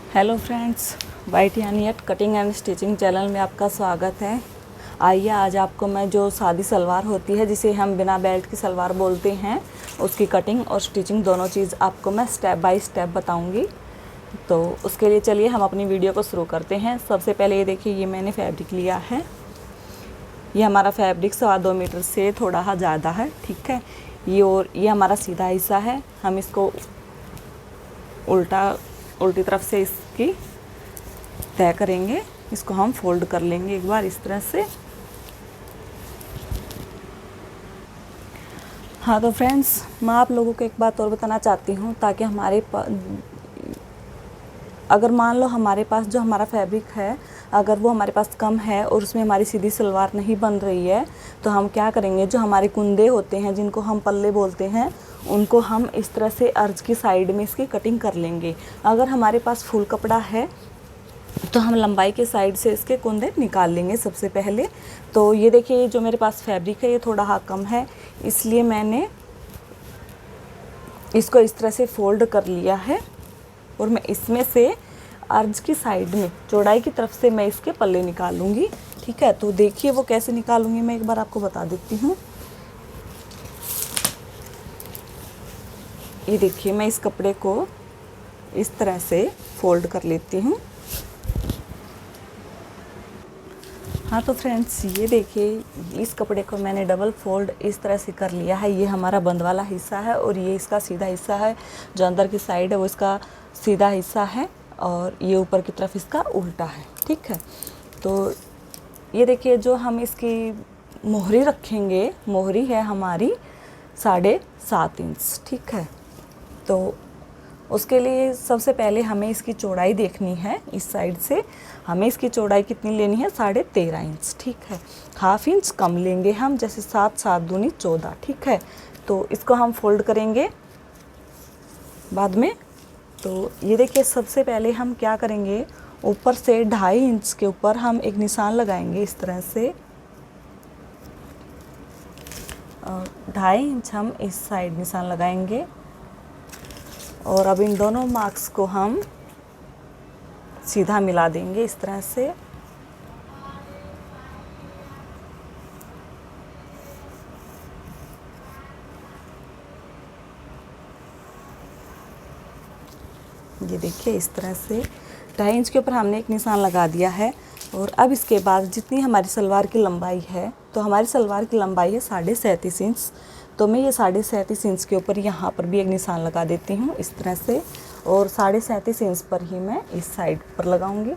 Hello friends, वाइट यानियट cutting and stitching channel में आपका स्वागत है। आइए आज आपको मैं जो सादी सलवार होती है जिसे हम बिना बेल्ट की सलवार बोलते हैं, उसकी कटिंग और स्टिचिंग दोनों चीज़ आपको मैं स्टेप बाय स्टेप बताऊंगी। तो उसके लिए चलिए हम अपनी वीडियो को शुरू करते हैं। सबसे पहले ये देखिए, ये मैंने फैब्रिक लिया है। ये हमारा फैब्रिक 2.25 मीटर से थोड़ा ज़्यादा है, ठीक है। ये हमारा सीधा हिस्सा है। हम इसको उल्टी तरफ से इसकी तय करेंगे। इसको हम फोल्ड कर लेंगे एक बार इस तरह से। हाँ तो फ्रेंड्स, मैं आप लोगों को एक बात और बताना चाहती हूँ, ताकि अगर मान लो हमारे पास जो हमारा फैब्रिक है, अगर वो हमारे पास कम है और उसमें हमारी सीधी सलवार नहीं बन रही है, तो हम क्या करेंगे, जो हमारे कुंदे होते हैं जिनको हम पल्ले बोलते हैं, उनको हम इस तरह से अर्ज की साइड में इसकी कटिंग कर लेंगे। अगर हमारे पास फुल कपड़ा है तो हम लंबाई के साइड से इसके कुंदे निकाल लेंगे सबसे पहले। तो ये देखिए, जो मेरे पास फैब्रिक है ये थोड़ा कम है, इसलिए मैंने इसको इस तरह से फोल्ड कर लिया है और मैं इसमें से अर्ज की साइड में चौड़ाई की तरफ से मैं इसके पल्ले निकालूंगी, ठीक है। तो देखिए वो कैसे निकालूंगी, मैं एक बार आपको बता देती हूँ। ये देखिए, मैं इस कपड़े को इस तरह से फोल्ड कर लेती हूँ। हाँ तो फ्रेंड्स, ये देखिए, इस कपड़े को मैंने डबल फोल्ड इस तरह से कर लिया है। ये हमारा बंद वाला हिस्सा है और ये इसका सीधा हिस्सा है। जो अंदर की साइड है वो इसका सीधा हिस्सा है और ये ऊपर की तरफ इसका उल्टा है, ठीक है। तो ये देखिए, जो हम इसकी मोहरी रखेंगे, मोहरी है हमारी 7.5 इंच, ठीक है। तो उसके लिए सबसे पहले हमें इसकी चौड़ाई देखनी है। इस साइड से हमें इसकी चौड़ाई कितनी लेनी है, 13.5 इंच, ठीक है। ½ इंच कम लेंगे हम, जैसे 7 7 दूनी 14, ठीक है। तो इसको हम फोल्ड करेंगे बाद में। तो ये देखिए, सबसे पहले हम क्या करेंगे, ऊपर से 2.5 इंच के ऊपर हम एक निशान लगाएंगे इस तरह से, और 2.5 इंच हम इस साइड निशान लगाएंगे। और अब इन दोनों मार्क्स को हम सीधा मिला देंगे इस तरह से। ये देखिए, इस तरह से 2.5 इंच के ऊपर हमने एक निशान लगा दिया है। और अब इसके बाद जितनी हमारी सलवार की लंबाई है, तो हमारी सलवार की लंबाई है 37.5 इंच। तो मैं ये 37.5 इंच के ऊपर यहाँ पर भी एक निशान लगा देती हूँ इस तरह से, और 37.5 इंच पर ही मैं इस साइड पर लगाऊंगी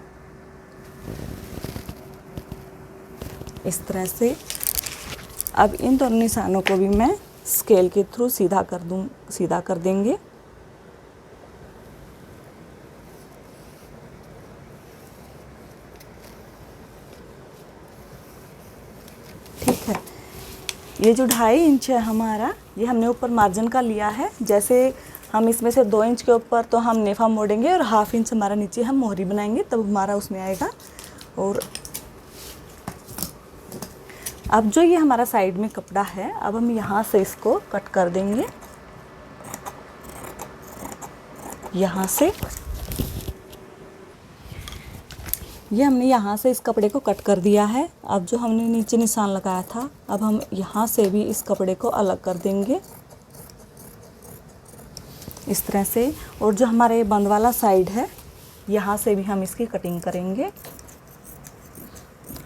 इस तरह से। अब इन दोनों निशानों को भी मैं स्केल के थ्रू सीधा कर देंगे। ठीक है, ये जो 2.5 इंच है हमारा, ये हमने ऊपर मार्जिन का लिया है। जैसे हम इसमें से 2 इंच के ऊपर तो हम नेफा मोड़ेंगे और ½ इंच हमारा नीचे हम मोहरी बनाएंगे, तब हमारा उसमें आएगा। और अब जो ये हमारा साइड में कपड़ा है, अब हम यहाँ से इसको कट कर देंगे, यहाँ से। ये हमने यहाँ से इस कपड़े को कट कर दिया है। अब जो हमने नीचे निशान लगाया था, अब हम यहाँ से भी इस कपड़े को अलग कर देंगे इस तरह से। और जो हमारे बंद वाला साइड है, यहाँ से भी हम इसकी कटिंग करेंगे।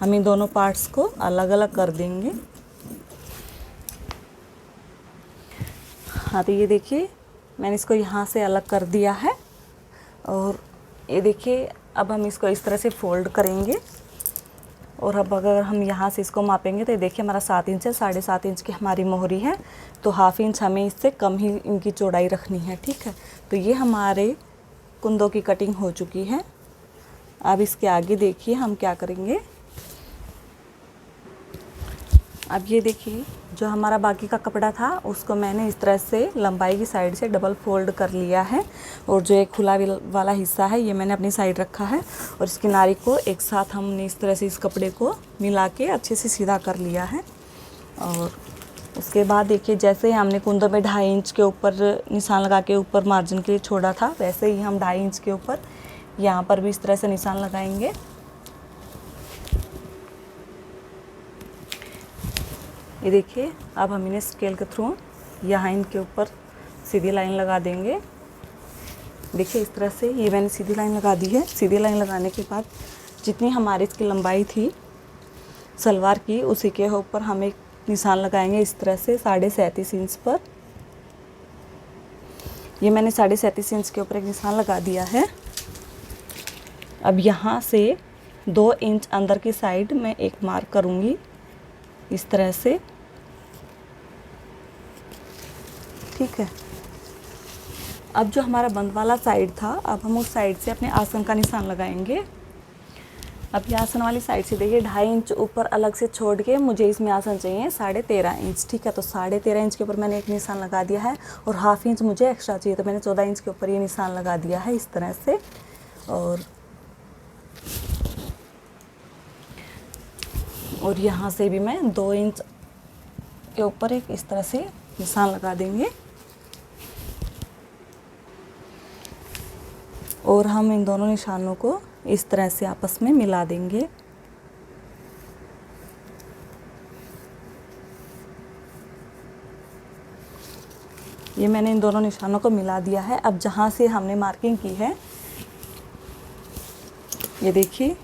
हम इन दोनों पार्ट्स को अलग अलग कर देंगे। हाँ तो ये देखिए, मैंने इसको यहाँ से अलग कर दिया है। और ये देखिए, अब हम इसको इस तरह से फोल्ड करेंगे। और अब अगर हम यहाँ से इसको मापेंगे तो ये देखिए, हमारा 7 इंच है, 7.5 इंच की हमारी मोहरी है। तो ½ इंच हमें इससे कम ही इनकी चौड़ाई रखनी है, ठीक है। तो ये हमारे कुंदों की कटिंग हो चुकी है। अब इसके आगे देखिए हम क्या करेंगे। अब ये देखिए, जो हमारा बाकी का कपड़ा था उसको मैंने इस तरह से लंबाई की साइड से डबल फोल्ड कर लिया है। और जो एक खुला वाला हिस्सा है, ये मैंने अपनी साइड रखा है। और इस किनारे को एक साथ हमने इस तरह से इस कपड़े को मिला के अच्छे से सीधा कर लिया है। और उसके बाद देखिए, जैसे हमने कुंदों में 2.5 इंच के ऊपर निशान लगा के ऊपर मार्जिन के लिए छोड़ा था, वैसे ही हम 2.5 इंच के ऊपर यहाँ पर भी इस तरह से निशान लगाएंगे। ये देखिए, अब हम इन्हें स्केल के थ्रू यहाँ इनके ऊपर सीधी लाइन लगा देंगे। देखिए इस तरह से ये मैंने सीधी लाइन लगा दी है। सीधी लाइन लगाने के बाद जितनी हमारी इसकी लंबाई थी सलवार की, उसी के ऊपर हम एक निशान लगाएंगे इस तरह से 37.5 इंच पर। ये मैंने 37.5 इंच के ऊपर एक निशान लगा दिया है। अब यहाँ से 2 इंच अंदर की साइड में एक मार्क करूँगी इस तरह से, ठीक है। अब जो हमारा बंद वाला साइड था, अब हम उस साइड से अपने आसन का निशान लगाएंगे। अब ये आसन वाली साइड से देखिए 2.5 इंच ऊपर अलग से छोड़ के मुझे इसमें आसन चाहिए 13.5 इंच, ठीक है। तो 13.5 इंच के ऊपर मैंने एक निशान लगा दिया है और 1/2 इंच मुझे एक्स्ट्रा चाहिए, तो मैंने 14 इंच के ऊपर ये निशान लगा दिया है इस तरह से। और यहाँ से भी मैं 2 इंच के ऊपर एक इस तरह से निशान लगा देंगे और हम इन दोनों निशानों को इस तरह से आपस में मिला देंगे। ये मैंने इन दोनों निशानों को मिला दिया है। अब जहाँ से हमने मार्किंग की है, ये देखिए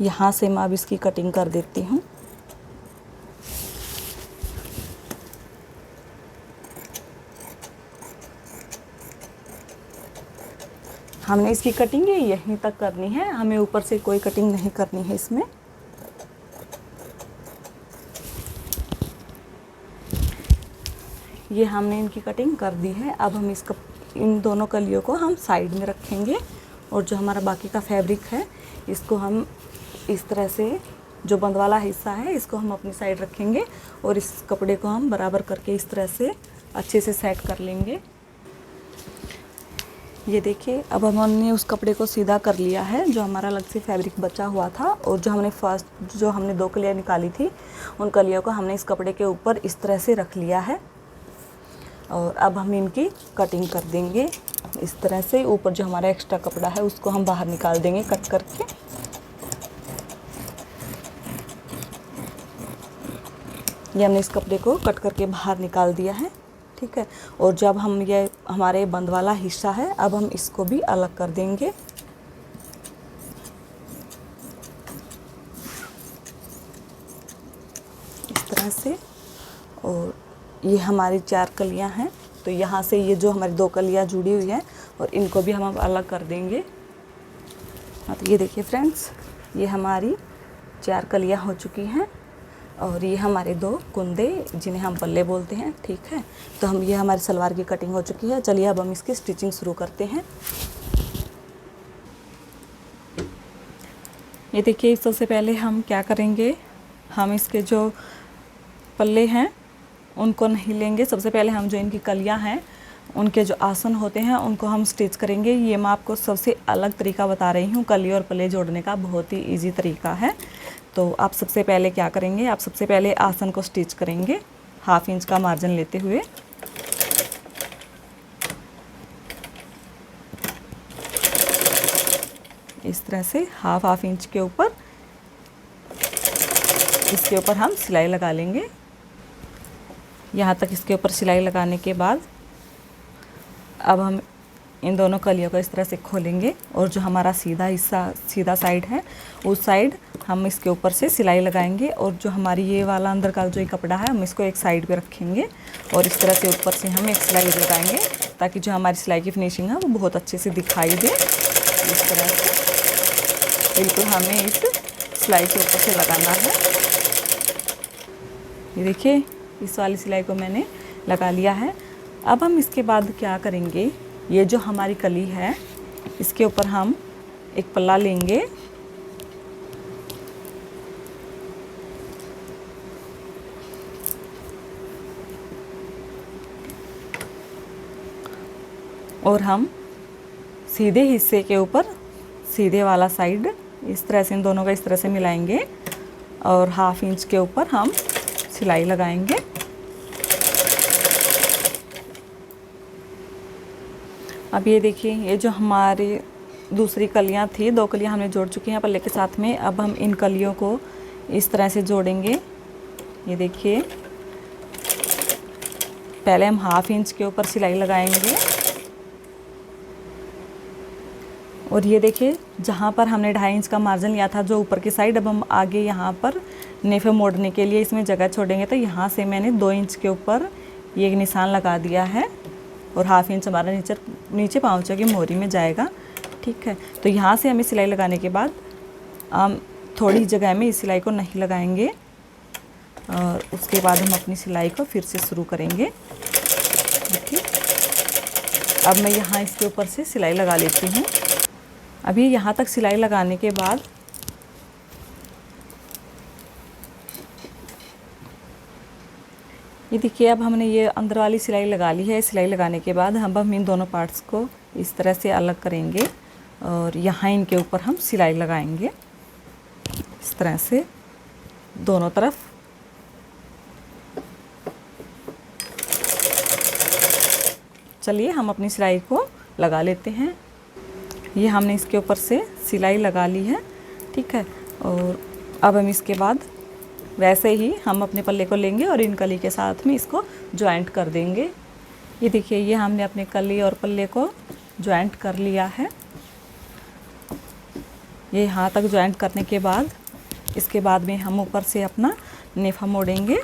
यहाँ से मैं अब इसकी कटिंग कर देती हूँ। हमने इसकी कटिंग यहीं तक करनी है, हमें ऊपर से कोई कटिंग नहीं करनी है इसमें। ये हमने इनकी कटिंग कर दी है। अब हम इन दोनों कलियों को हम साइड में रखेंगे और जो हमारा बाकी का फैब्रिक है इसको हम इस तरह से, जो बंद वाला हिस्सा है इसको हम अपनी साइड रखेंगे और इस कपड़े को हम बराबर करके इस तरह से अच्छे से सेट कर लेंगे। ये देखिए, अब हमने उस कपड़े को सीधा कर लिया है जो हमारा अलग से फैब्रिक बचा हुआ था, और जो हमने 2 कलियाँ निकाली थी उन कलियों को हमने इस कपड़े के ऊपर इस तरह से रख लिया है। और अब हम इनकी कटिंग कर देंगे इस तरह से। ऊपर जो हमारा एक्स्ट्रा कपड़ा है उसको हम बाहर निकाल देंगे कट करके। ये हमने इस कपड़े को कट करके बाहर निकाल दिया है, ठीक है। और जब हम ये हमारे बंद वाला हिस्सा है, अब हम इसको भी अलग कर देंगे इस तरह से। और ये हमारी 4 कलियां हैं, तो यहाँ से ये जो हमारी 2 कलियां जुड़ी हुई हैं और इनको भी हम अलग कर देंगे। हाँ, तो ये देखिए फ्रेंड्स, ये हमारी 4 कलियां हो चुकी हैं और ये हमारे 2 कुंदे जिन्हें हम पल्ले बोलते हैं, ठीक है। तो ये हमारी सलवार की कटिंग हो चुकी है। चलिए अब हम इसकी स्टिचिंग शुरू करते हैं। ये देखिए, सबसे पहले हम क्या करेंगे, हम इसके जो पल्ले हैं उनको नहीं लेंगे। सबसे पहले हम जो इनकी कलियां हैं उनके जो आसन होते हैं उनको हम स्टिच करेंगे। ये मैं आपको सबसे अलग तरीका बता रही हूँ, कली और पल्ले जोड़ने का बहुत ही इजी तरीका है। तो आप सबसे पहले क्या करेंगे, आप सबसे पहले आसन को स्टिच करेंगे 1/2 इंच का मार्जिन लेते हुए। इस तरह से हाफ इंच के ऊपर इसके ऊपर हम सिलाई लगा लेंगे। यहाँ तक इसके ऊपर सिलाई लगाने के बाद अब हम इन दोनों कलियों को इस तरह से खोलेंगे और जो हमारा सीधा हिस्सा, सीधा साइड है, उस साइड हम इसके ऊपर से सिलाई लगाएंगे। और जो हमारी ये वाला अंदर का जो कपड़ा है हम इसको एक साइड पे रखेंगे और इस तरह से ऊपर से हम एक सिलाई लगाएंगे ताकि जो हमारी सिलाई की फिनिशिंग है वो बहुत अच्छे से दिखाई दे। इस तरह से बिल्कुल हमें इस सिलाई के ऊपर से लगाना है। ये देखिए, इस वाली सिलाई को मैंने लगा लिया है। अब हम इसके बाद क्या करेंगे, ये जो हमारी कली है इसके ऊपर हम एक पल्ला लेंगे और हम सीधे हिस्से के ऊपर सीधे वाला साइड इस तरह से इन दोनों का इस तरह से मिलाएंगे और 1/2 इंच के ऊपर हम सिलाई लगाएंगे। अब ये देखिए, ये जो हमारे दूसरी कलियां थी, 2 कलियां हमने जोड़ चुकी हैं पल्ले के साथ में। अब हम इन कलियों को इस तरह से जोड़ेंगे। ये देखिए, पहले हम 1/2 इंच के ऊपर सिलाई लगाएंगे और ये देखिए जहाँ पर हमने 2.5 इंच का मार्जिन लिया था जो ऊपर की साइड, अब हम आगे यहाँ पर नेफे मोड़ने के लिए इसमें जगह छोड़ेंगे। तो यहाँ से मैंने 2 इंच के ऊपर ये एक निशान लगा दिया है और 1/2 इंच हमारा नीचे पाँवचों की मोहरी में जाएगा। ठीक है, तो यहाँ से हमें सिलाई लगाने के बाद हम थोड़ी जगह में इस सिलाई को नहीं लगाएंगे और उसके बाद हम अपनी सिलाई को फिर से शुरू करेंगे। देखिए, अब मैं यहाँ इसके ऊपर से सिलाई लगा लेती हूँ। अभी यहाँ तक सिलाई लगाने के बाद ये देखिए, अब हमने ये अंदर वाली सिलाई लगा ली है। सिलाई लगाने के बाद हम इन दोनों पार्ट्स को इस तरह से अलग करेंगे और यहाँ इनके ऊपर हम सिलाई लगाएंगे इस तरह से दोनों तरफ। चलिए हम अपनी सिलाई को लगा लेते हैं। ये हमने इसके ऊपर से सिलाई लगा ली है। ठीक है, और अब हम इसके बाद वैसे ही हम अपने पल्ले को लेंगे और इन कली के साथ में इसको जॉइंट कर देंगे। ये देखिए, ये हमने अपने कली और पल्ले को जॉइंट कर लिया है। ये यहाँ तक जॉइंट करने के बाद इसके बाद में हम ऊपर से अपना नेफा मोड़ेंगे।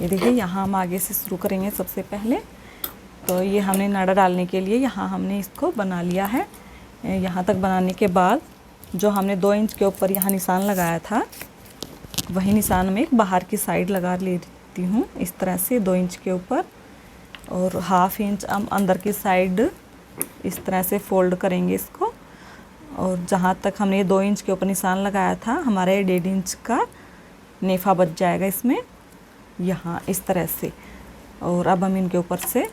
ये देखिए, यहाँ हम आगे से शुरू करेंगे सबसे पहले। तो ये हमने नाड़ा डालने के लिए यहाँ हमने इसको बना लिया है। यहाँ तक बनाने के बाद जो हमने 2 इंच के ऊपर यहाँ निशान लगाया था वही निशान में बाहर की साइड लगा लेती हूँ इस तरह से 2 इंच के ऊपर, और 1/2 इंच हम अंदर की साइड इस तरह से फोल्ड करेंगे इसको। और जहाँ तक हमने 2 इंच के ऊपर निशान लगाया था हमारा ये 1.5 इंच का नेफा बच जाएगा इसमें, यहाँ इस तरह से। और अब हम इनके ऊपर से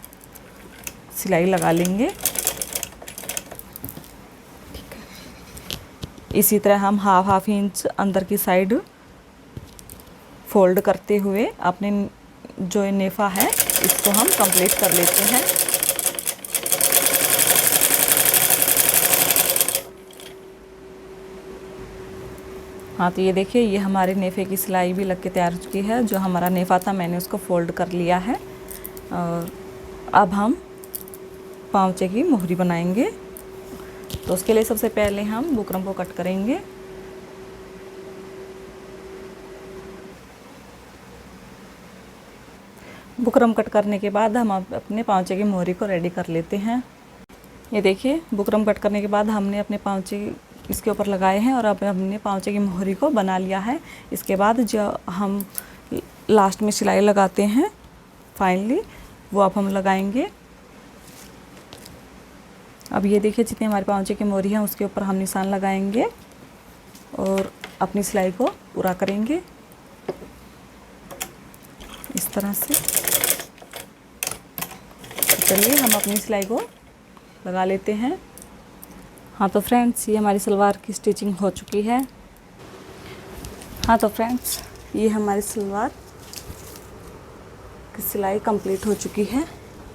सिलाई लगा लेंगे। ठीक है, इसी तरह हम 1/2 इंच अंदर की साइड फोल्ड करते हुए अपने जो नेफा है इसको हम कंप्लीट कर लेते हैं। हाँ, तो ये देखिए, ये हमारे नेफे की सिलाई भी लग के तैयार हो चुकी है। जो हमारा नेफा था मैंने उसको फोल्ड कर लिया है और अब हम पाँवचे की मोहरी बनाएंगे। तो उसके लिए सबसे पहले हम बुकरम को कट करेंगे। बुकरम कट करने के बाद हम अपने पाँवचे की मोहरी को रेडी कर लेते हैं। ये देखिए, बुकरम कट करने के बाद हमने अपने पाँवचे इसके ऊपर लगाए हैं और अब हमने पाँवचे की मोहरी को बना लिया है। इसके बाद जो हम लास्ट में सिलाई लगाते हैं फाइनली, वो अब हम लगाएंगे। अब ये देखिए, जितने हमारे पाँवचे की मोहरी है उसके ऊपर हम निशान लगाएंगे और अपनी सिलाई को पूरा करेंगे इस तरह से। चलिए हम अपनी सिलाई को लगा लेते हैं। हाँ तो फ्रेंड्स, ये हमारी सलवार की स्टिचिंग हो चुकी है। हाँ तो फ्रेंड्स, ये हमारी सलवार की सिलाई कंप्लीट हो चुकी है।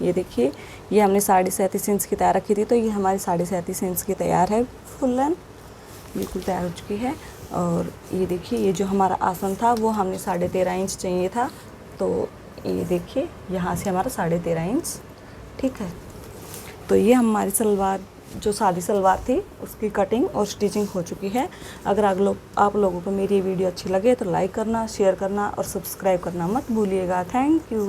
ये देखिए, ये हमने 37.5 इंच की तैयार रखी थी, तो ये हमारी 37.5 इंच की तैयार है, फुल लेंथ बिल्कुल तैयार हो चुकी है। और ये देखिए, ये जो हमारा आसन था वो हमने 13.5 इंच चाहिए था, तो ये देखिए यहाँ से हमारा 13.5 इंच। ठीक है, तो ये हमारी सलवार जो सादी सलवार थी उसकी कटिंग और स्टिचिंग हो चुकी है। अगर आप लोगों को मेरी वीडियो अच्छी लगे तो लाइक करना, शेयर करना और सब्सक्राइब करना मत भूलिएगा। Thank you.